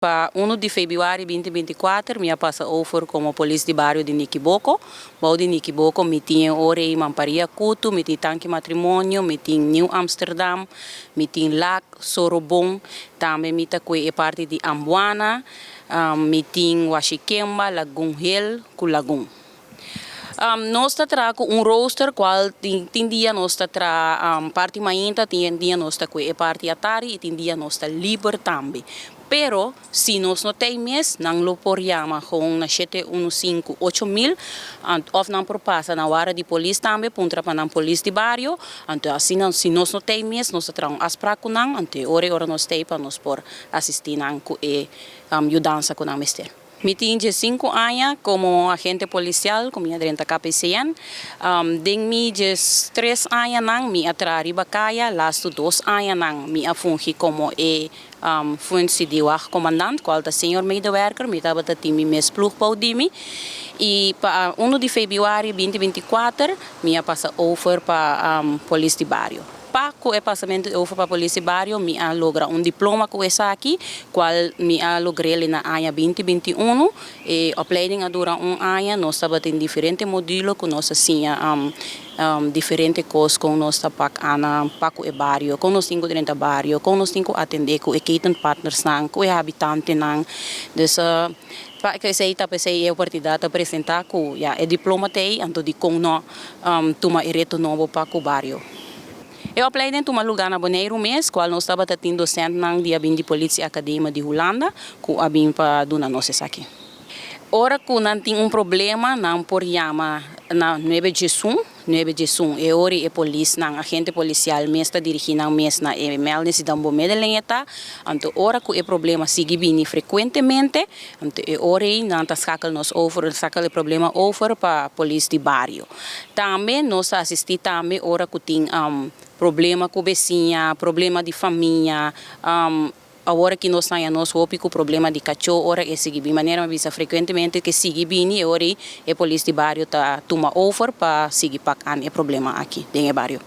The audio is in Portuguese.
Para 1 de fevereiro de 2024, minha passa over como polícia de bairro de Niquiboco. Bom de Niquiboco, me tinha ore em Mamparia Couto, me tinha Tanque Matrimônio, me tinha New Amsterdam, me tinha Lac, Sorobon, também me tinha parte de Ambuana, me tinha Huachiquemba, Lagoon Hill, Culagoon. Nós temos roster qual tem dia nós temos parte mainta, tem dia nós temos parte Atari e tem dia nós temos Liber também. Pero se nós não temos, não lo poramos com na 715-8000, ou não propassa na hora de polícia também, punta para a polícia de bairro, então assim se nós não temos, nós temos as praco não, então hora nós temos para nós por assistir não e ajudança com o mistério. Me tinha 5 anos como agente policial, com minha 30 KPCN. Dengue 3 anos nang me atrari bakaya, last 2 anos nang me afungi como função de comandante, qual é o senhor medewerker, me estava time mes plug paudimi. E para 1 de fevereiro de 2024, me passa over para polícia de bairro. Para o passamento over para a polícia de bairro, me logra diploma com essa aqui, qual me logrei na ano 2021. E a opleiding dura ano, nós estamos em diferentes módulos, com nós assim, diferentes coisas com nós Paco e bairro, com nós 30 bairro, com nós atender com e partners com o habitante dessa para que sei tá pensei eu partida apresentar com o diploma tei anto de com no toma reto novo para o bairro. Eu apliquei em um lugar na Bonaire mês, qual nós estava tendo docente na dia de polícia academia de Holanda, que abim para dona nossa aqui. Ora que não tem problema, não por chama na 9 de junho, e ora é polícia, não agente policial, mês está dirigindo mês na email nesse dambo medelenheta, então ora que é problema sigue bem frequentemente, então é ora não está sacando nós over, saca o problema over para polícia de bairro. Também nós assistimos também ora que tem problema com vizinha, problema de família, agora que nós temos o problema de cachorro, ora que sigue de maneira mais frequentemente que sigue bem e ora a polícia de bairro está toma over para seguir para o problema aqui dentro do bairro.